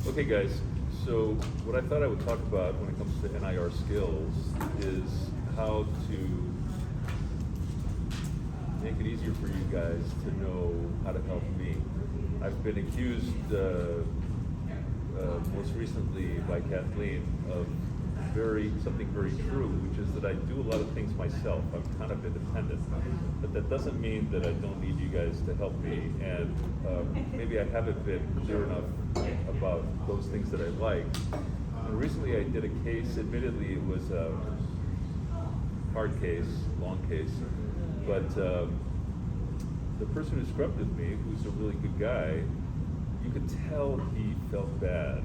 Okay, guys, so what I thought I would talk about when it comes to NIR skills is how to make it easier for you guys to know how to help me. I've been accused most recently by Kathleen of something very true, which is that I do a lot of things myself. I'm kind of independent, but that doesn't mean that I don't need you guys to help me. And maybe I haven't been clear enough about those things that I like. And recently I did a case. Admittedly, it was a hard case, long case, but the person who scrubbed with me, who's a really good guy, you could tell he felt bad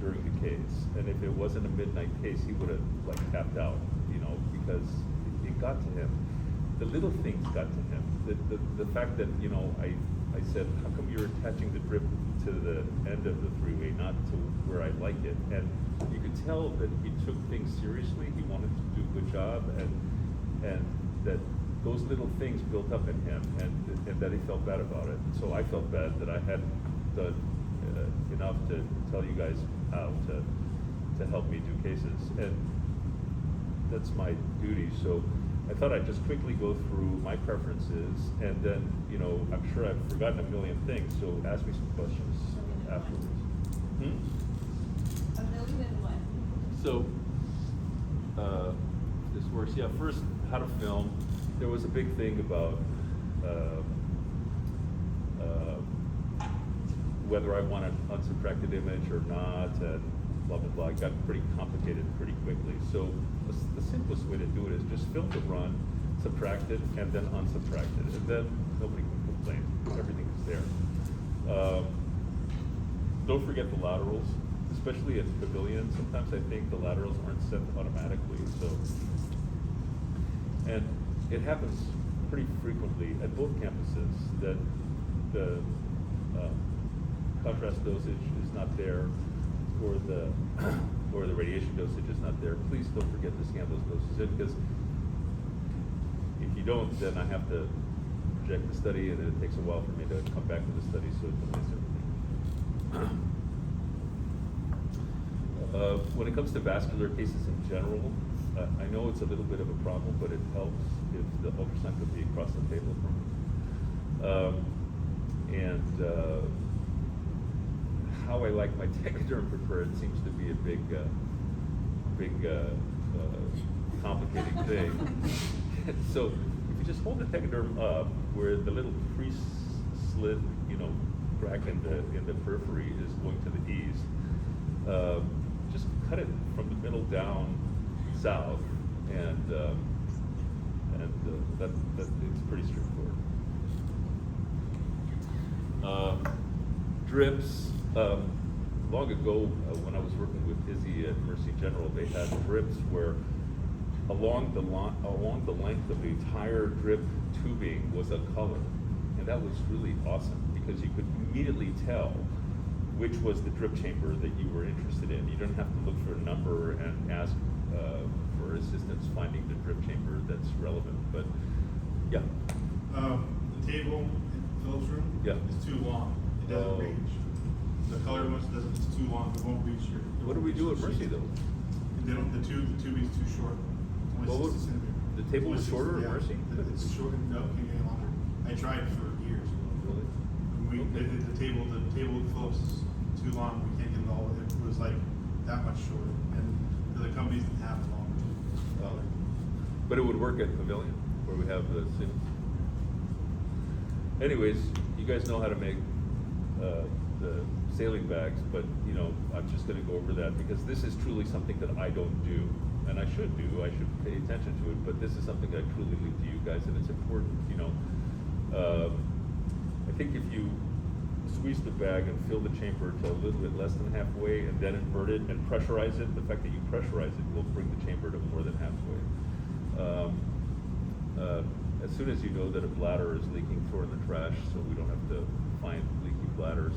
during the case, and if it wasn't a midnight case, he would have like tapped out, because it got to him. The little things got to him. The fact that I said, how come you're attaching the drip to the end of the three-way, not to where I like it? And you could tell that he took things seriously. He wanted to do a good job, and that those little things built up in him, and that he felt bad about it. So I felt bad that I hadn't done enough to tell you guys how to help me do cases, and that's my duty. So I thought I'd just quickly go through my preferences, and then I'm sure I've forgotten a million things, so ask me some questions afterwards. A million and one. So this works. Yeah, first, how to film. There was a big thing about whether I want an unsubtracted image or not, and blah, blah, blah. It got pretty complicated pretty quickly. So the simplest way to do it is just film the run, subtract it, and then unsubtract it. And then nobody can complain. Everything is there. Don't forget the laterals, especially at Pavilion. Sometimes I think the laterals aren't set automatically. And it happens pretty frequently at both campuses that the contrast dosage is not there, or the radiation dosage is not there. Please don't forget to scan those doses in, because if you don't, then I have to project the study, and it takes a while for me to come back to the study, so it delays everything. When it comes to vascular cases in general, I know it's a little bit of a problem, but it helps if the ultrasound could be across the table from it. How I like my tegaderm prepared seems to be a big complicating thing. So if you just hold the tegaderm up where the little pre-slit, crack in the periphery is going to the east, just cut it from the middle down south, and that it's pretty straightforward. Drips. Long ago, when I was working with Izzy at Mercy General, they had drips where along the length of the entire drip tubing was a color, and that was really awesome because you could immediately tell which was the drip chamber that you were interested in. You don't have to look for a number and ask for assistance finding the drip chamber that's relevant. But yeah. The table in Phillips' room is too long. It doesn't reach. The color ones doesn't. It's too long. It won't reach your. What do we do at Mercy though? They don't. The tubing is too short. It's only 60 centimeters. The table is shorter at Mercy? It's short. No, it can't get any longer. I tried for years. Really? The table at Phillips is too long. We can't get it all. It was like that much shorter, and the other companies didn't have it longer. But it would work at Pavilion where we have the city. Anyways, you guys know how to make the sailing bags, but I'm just going to go over that because this is truly something that I don't do, and I should do. I should pay attention to it, but this is something I truly leave to you guys, and it's important. I think if you squeeze the bag and fill the chamber to a little bit less than halfway, and then invert it and pressurize it, the fact that you pressurize it will bring the chamber to more than halfway. As soon as you know that a bladder is leaking, throw it in the trash so we don't have to find leaky bladders,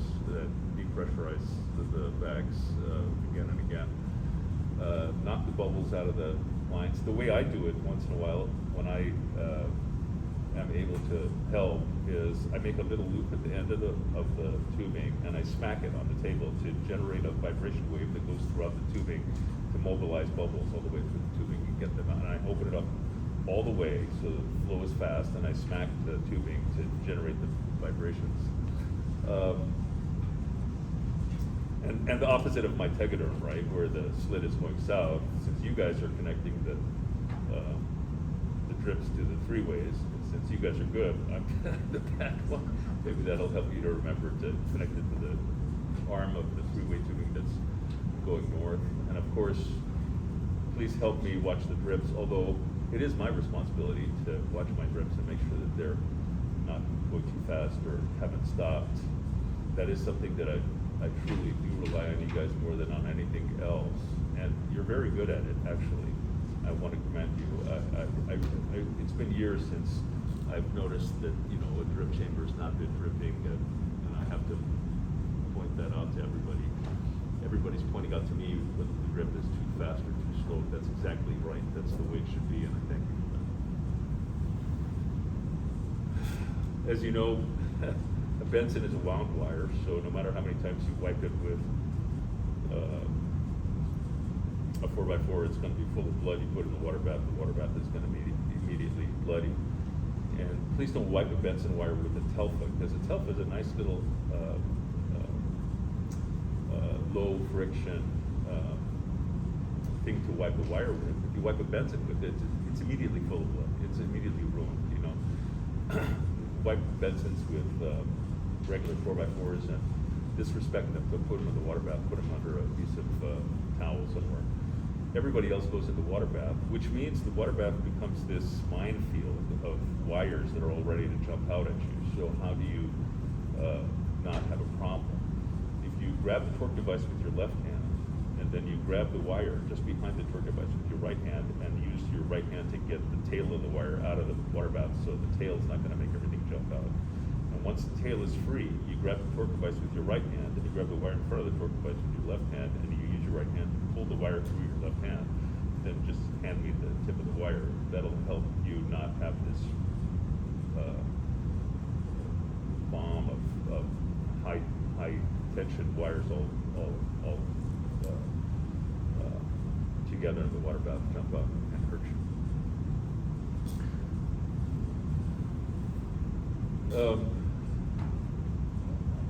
depressurize the bags again and again. Knock the bubbles out of the lines. The way I do it once in a while when I am able to help is I make a little loop at the end of the tubing, and I smack it on the table to generate a vibration wave that goes throughout the tubing to mobilize bubbles all the way through the tubing and get them out. And I open it up all the way so the flow is fast, and I smack the tubing to generate the vibrations. And the opposite of my tegaderm, right, where the slit is going south, since you guys are connecting the drips to the three-ways, since you guys are good, I'm the bad one. Maybe that'll help you to remember to connect it to the arm of the three-way tubing that's going north. And of course, please help me watch the drips, although it is my responsibility to watch my drips and make sure that they're not going too fast or haven't stopped. That is something that I truly do rely on you guys more than on anything else. And you're very good at it, actually. I want to commend you. It's been years since I've noticed that, you know, a drip chamber's not been dripping, and I have to point that out to everybody. Everybody's pointing out to me whether the drip is too fast or too slow. That's exactly right. That's the way it should be, and I thank you for that. As you know, a Benson is a wound wire, so no matter how many times you wipe it with a 4x4, it's going to be full of blood. You put it in the water bath is going to be immediately bloody. And please don't wipe a Benson wire with a Telfa, because a Telfa is a nice little low friction thing to wipe a wire with. If you wipe a Benson with it, it's immediately full of blood. It's immediately ruined, you know. Wipe Bensons with regular 4x4s and disrespect them, to put them in the water bath, put them under a piece of towel somewhere. Everybody else goes in the water bath, which means the water bath becomes this minefield of wires that are all ready to jump out at you. So how do you not have a problem? If you grab the torque device with your left hand, and then you grab the wire just behind the torque device with your right hand, and use your right hand to get the tail of the wire out of the water bath, so the tail is not going to make everything jump out. And once the tail is free, you grab the torque device with your right hand, and you grab the wire in front of the torque device with your left hand, and you use your right hand to pull the wire through your left hand. Then just hand me the tip of the wire. That'll help you not have this bomb of high tension wires all together in the water bath, jump up and hurt you.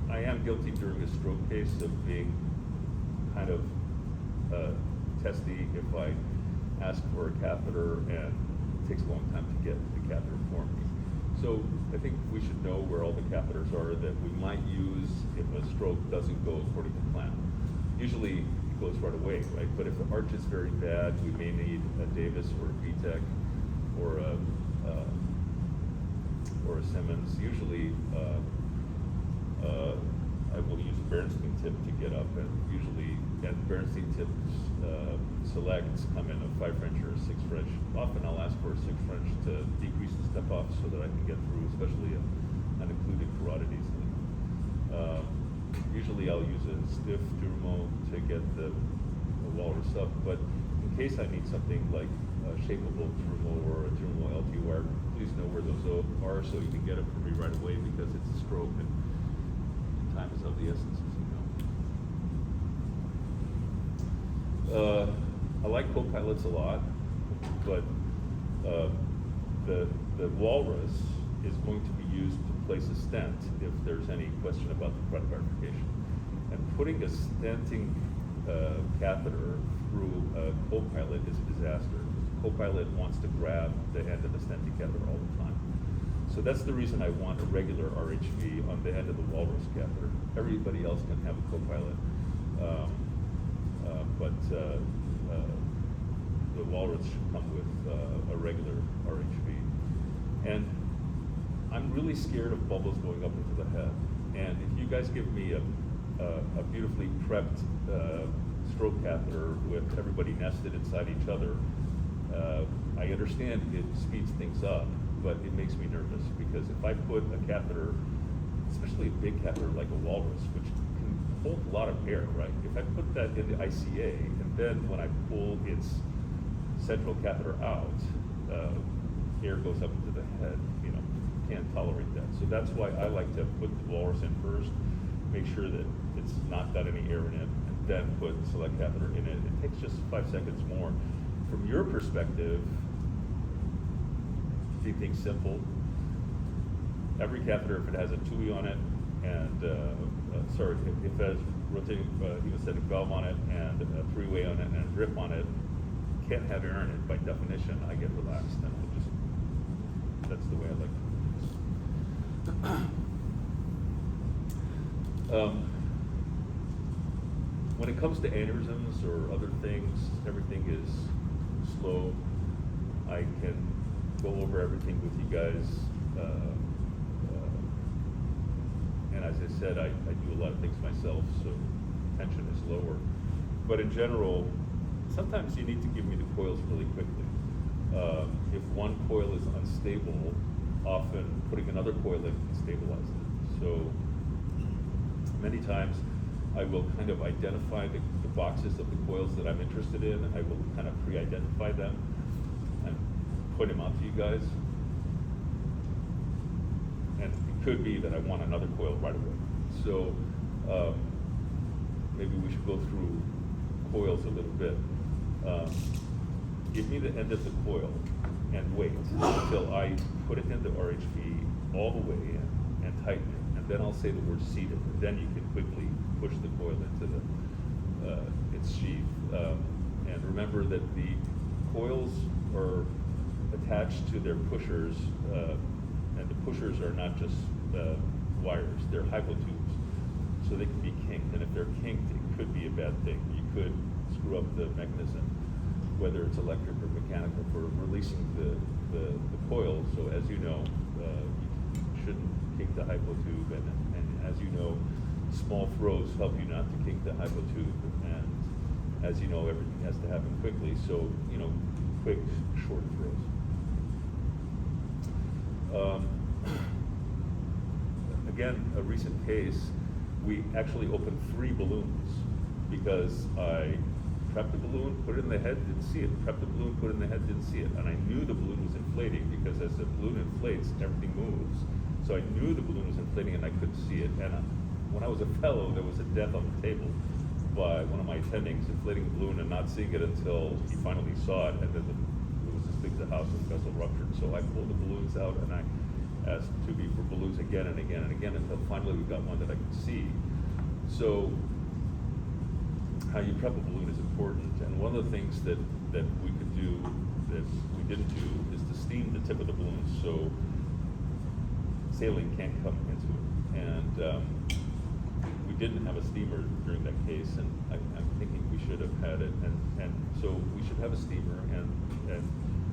I am guilty during a stroke case of being kind of testy if I ask for a catheter and it takes a long time to get the catheter for me. So I think we should know where all the catheters are that we might use if a stroke doesn't go according to plan. Usually it goes right away, right? But if the arch is very bad, we may need a Davis or a VTech or a Simmons. Usually I will use a Bernstein tip to get up, and usually, and Bernstein tips selects come in a 5 French or a 6 French. Often I'll ask for a 6 French to decrease the step off so that I can get through, especially an occluded carotid easily. Usually I'll use a stiff Durmo to get the walrus up, but in case I need something like a shapeable Durmo or a Durmo LT wire, please know where those are so you can get it for me right away, because it's a stroke and time is of the essence, as you know. I like co-pilots a lot, but the walrus is going to be used to place a stent if there's any question about the carotid bifurcation. And putting a stenting catheter through a co-pilot is a disaster. The co-pilot wants to grab the end of the stenting catheter all the time. So that's the reason I want a regular RHV on the end of the walrus catheter. Everybody else can have a co-pilot, but the walrus should come with a regular RHV. And I'm really scared of bubbles going up into the head. And if you guys give me a beautifully prepped stroke catheter with everybody nested inside each other, I understand it speeds things up, but it makes me nervous, because if I put a catheter, especially a big catheter like a walrus, which can hold a lot of air, right? If I put that in the ICA, and then when I pull its central catheter out, air goes up into the head, you know, can't tolerate that. So that's why I like to put the walrus in first, make sure that it's not got any air in it, and then put select catheter in it. It takes just 5 seconds more. From your perspective, keep things simple. Every catheter, if it has a TUI on it, and if it has rotating hemostatic valve on it, and a three-way on it, and a drip on it, can't have air in it. By definition, I get relaxed, and I'll just, that's the way I like to do this. When it comes to aneurysms or other things, everything is slow. I can go over everything with you guys. And as I said, I do a lot of things myself, so tension is lower. But in general, sometimes you need to give me the coils really quickly. If one coil is unstable, often putting another coil in can stabilize it. So many times I will kind of identify the boxes of the coils that I'm interested in. I will kind of pre-identify them and point them out to you guys. And it could be that I want another coil right away. So maybe we should go through coils a little bit. Give me the end of the coil and wait until I put it into RHV all the way in and tighten it. And then I'll say the word seated. And then you can quickly push the coil into its sheath. And remember that the coils are attached to their pushers, and the pushers are not just wires, they're hypotubes. So they can be kinked, and if they're kinked, it could be a bad thing. You could screw up the mechanism, whether it's electric or mechanical, for releasing the coil. So as you know, you shouldn't kink the hypotube, and as you know, small throws help you not to kink the hypotube, and as you know, everything has to happen quickly, so, you know, quick, short throws. Again, a recent case, we actually opened 3 balloons because I prepped the balloon, put it in the head, didn't see it. Prepped the balloon, put it in the head, didn't see it. And I knew the balloon was inflating because as the balloon inflates, everything moves. So I knew the balloon was inflating and I couldn't see it. And when I was a fellow, there was a death on the table by one of my attendings inflating the balloon and not seeing it until he finally saw it. And then it was as big as a house and the vessel ruptured. So I pulled the balloons out and I asked Tubi for balloons again and again and again until finally we got one that I could see. So how you prep a balloon is important, and one of the things that we could do that we didn't do is to steam the tip of the balloon so saline can't come into it. And we didn't have a steamer during that case, and I'm thinking we should have had it. And so we should have a steamer, and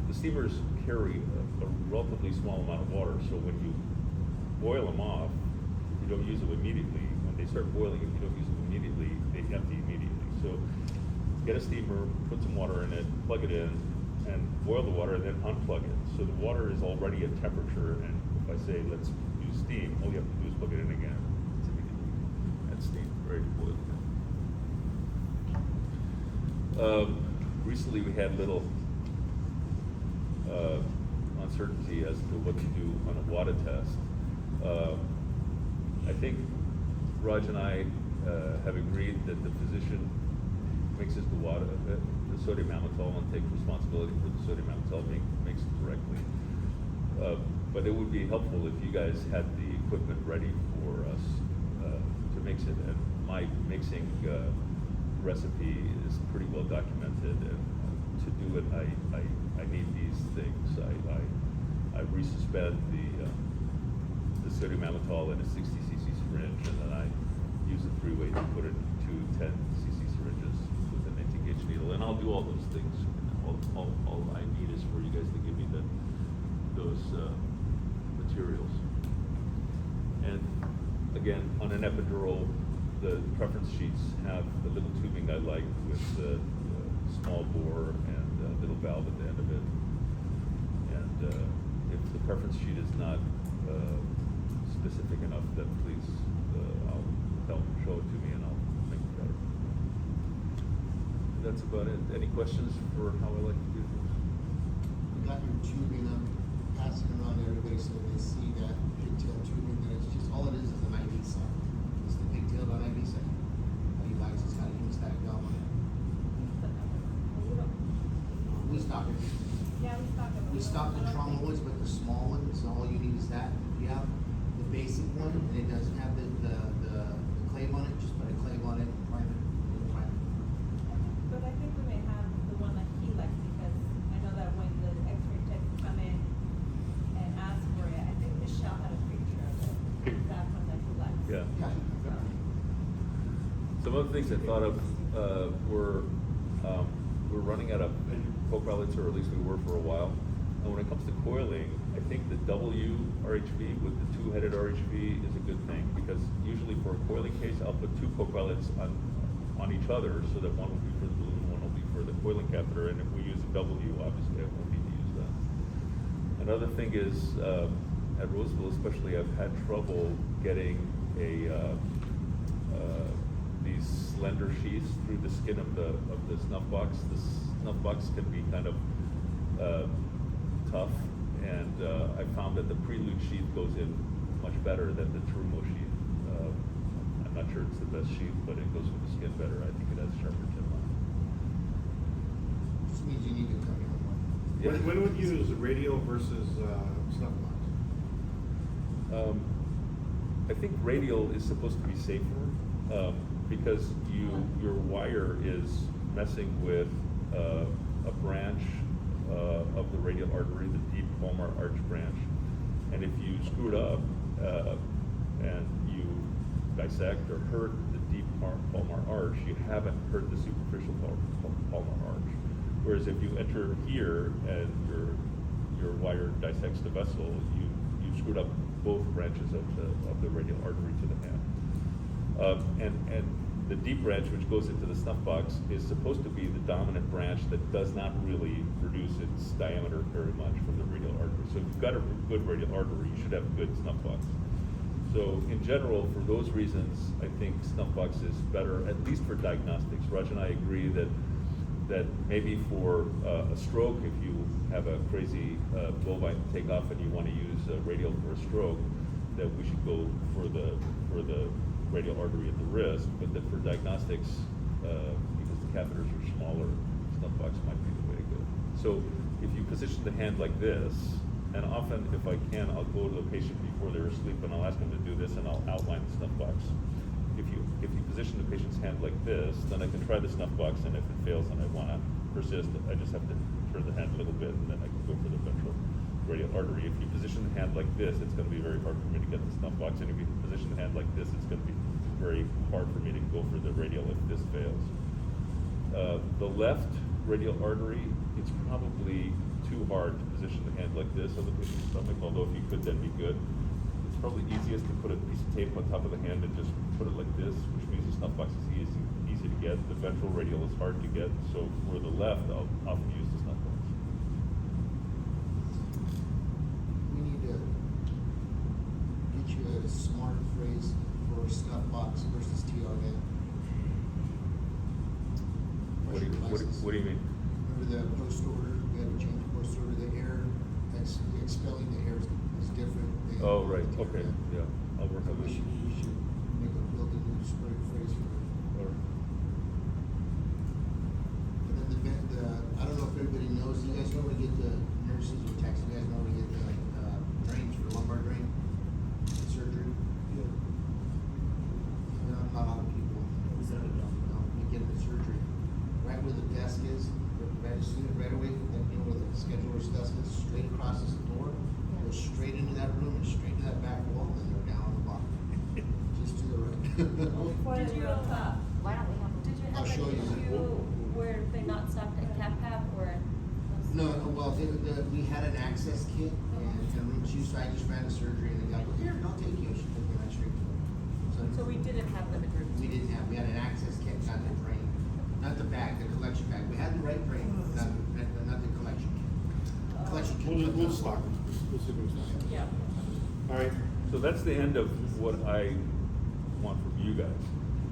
the steamers carry a relatively small amount of water, so when you boil them off, if you don't use them immediately, when they start boiling, if you don't use them immediately, they empty immediately. So get a steamer, put some water in it, plug it in, and boil the water, and then unplug it. So the water is already at temperature, and if I say let's use steam, all you have to do is plug it in again. It's immediately at steam, ready to boil again. Recently we had little uncertainty as to what to do on a WADA test. I think Raj and I have agreed that the physician mixes the WADA, the sodium amytal, and takes responsibility for the sodium amytal being mixed correctly. But it would be helpful if you guys had the equipment ready for us to mix it. And my mixing recipe is pretty well documented, and to do it, I need these things. I resuspend the sodium amytal in a 60 cc syringe, and then I use a 3-way to put it into 10 cc syringes with an 18-gauge needle, and I'll do all those things. All I need is for you guys to give me those materials. And again, on an epidural, the preference sheets have the little tubing I like with the small bore and a little valve at the end of it. And if the preference sheet is not specific enough, then please show it to me and I'll make it better. That's about it. Any questions for how I like to do things? You got your tubing up passing it around to everybody so they see that pigtail tubing, that it's just, all it is an IV sign. It's the pigtail on IV sign. He likes, it's got a hemostatic valve on it. We stock it. Yeah, we stock them. We stock the trauma ones, but the small one, so all you need is that. If you have the basic one, and it doesn't have the clave on it, just put a clave on it and prime it. But I think we may have the one that he likes, because I know that when the X-ray techs come in and ask for it, I think Michelle had a picture of it, that one that he likes. Yeah. Yeah. Some other things I thought of were we're running out of co-pilots, or at least we were for a while. And when it comes to coiling, I think the W RHV with the two-headed RHV is a good thing, because usually for a coiling case, I'll put two co-pilots on each other, so that one will be for the balloon, one will be for the coiling catheter. And if we use a W, obviously I won't need to use that. Another thing is, at Roseville especially, I've had trouble getting these slender sheaths through the skin of the snuff box. The snuff box can be kind of tough, and I found that the prelude sheath goes in much better than the Terumo sheath. I'm not sure it's the best sheath, but it goes through the skin better. I think it has a sharper tip on Just means you need to come here more. it. When would you use radial versus snuff box? I think radial is supposed to be safer, because your wire is messing with a branch of the radial artery, the deep palmar arch branch. And if you screw it up and you dissect or hurt the deep palmar arch, you haven't hurt the superficial palmar arch. Whereas if you enter here and your wire dissects the vessel, you screwed up both branches of the radial artery to the hand. And the deep branch, which goes into the snuff box, is supposed to be the dominant branch that does not really reduce its diameter very much from the radial artery. So if you've got a good radial artery, you should have a good snuff box. So in general, for those reasons, I think snuff box is better, at least for diagnostics. Raj and I agree that maybe for a stroke, if you have a crazy bovine takeoff and you want to use a radial for a stroke, that we should go for the radial artery at the wrist. But that for diagnostics, because the catheters are smaller, snuff box might be the way to go. So if you position the hand like this, and often if I can, I'll go to the patient before they're asleep and I'll ask them to do this, and I'll outline the snuff box. If you position the patient's hand like this, then I can try the snuff box, and if it fails and I want to persist, I just have to turn the hand a little bit, and then I can go for the ventral radial artery. If you position the hand like this, it's going to be very hard for me to get the snuff box, and if you position the hand like this, it's going to be very hard for me to go for the radial if this fails. The left radial artery, it's probably too hard to position the hand like this on the patient's stomach, although if you could, that'd be good. It's probably easiest to put a piece of tape on top of the hand and just put it like this, which means the snuff box is easy to get. The ventral radial is hard to get, so for the left, I'll often use the snuff box. We need to get you a smart phrase for snuff box versus TRN. What do you mean? Remember the post order, we had to change the post order, the air, expelling the air is different than. Oh, right, TRN. okay, yeah, I'll work on We that. should make a build a new spray phrase for it. Or- And then I don't know if everybody knows, you guys know where to get the nurses or techs, you guys know where to get the drains for lumbar drain surgery? Yeah. Not a lot of people. You get the surgery, right where the desk is, right away, where the scheduler's desk is, straight across this door, go straight into that room and straight to that back wall, and they're down on the block. Just to the right. Did you, Why don't we have? did you I'll have show an you. issue where they not stopped at CAP or? No, well, we had an access kit and room use, so I just ran the surgery and the guy goes, here, don't take you, she took me right straight to it. So we didn't have limited rooms. We didn't have, we had an access kit, not the drain, not the bag, the collection bag. We had the right drain, not the collection kit. Collection kit. We'll stock them. We'll see who's not. Yeah. All right. So that's the end of what I want from you guys.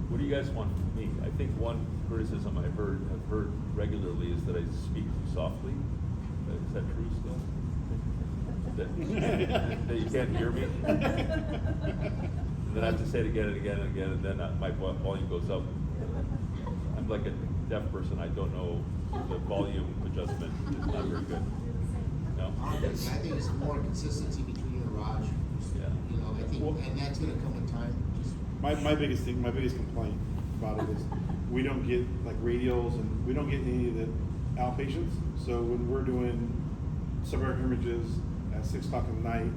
What do you guys want from me? I think one criticism I've heard regularly is that I speak too softly. Is that true still? that you can't hear me. And then I have to say it again and again and again, and then my volume goes up. I'm like a deaf person, I don't know, the volume adjustment is not very good. No? I think it's more consistency between you and Raj. Yeah. You know, I think, Well- and that's gonna come with time. Just- My biggest complaint about it is, we don't get like radials and we don't get any of the outpatients. So when we're doing subarachnoid hemorrhages at 6 o'clock at night,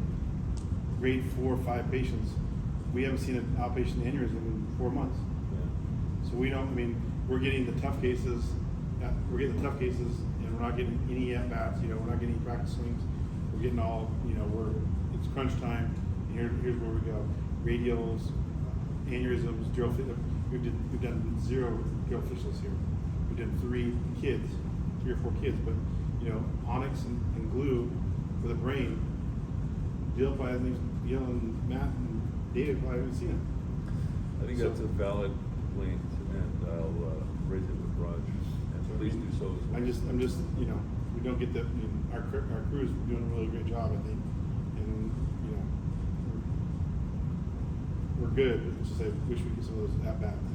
grade 4 or 5 patients, we haven't seen an outpatient aneurysm in 4 months. Yeah. So we don't, I mean, we're getting the tough cases, and we're not getting any at-bats, you know, we're not getting any practice swings. We're getting all, you know, it's crunch time, and here's where we go. Radials, aneurysms, we've done 0 drill fistulas here. We've done 3 or 4 kids, but, you know, onyx and glue for the brain, Jill probably, and Matt and David probably haven't seen it. I think that's a valid complaint, and I'll raise it with Raj, and please do so as well. I'm just, you know, we don't get that, you know, our crew's doing a really great job, I think, and, you know, we're good, it's just I wish we could get some of those at-bats.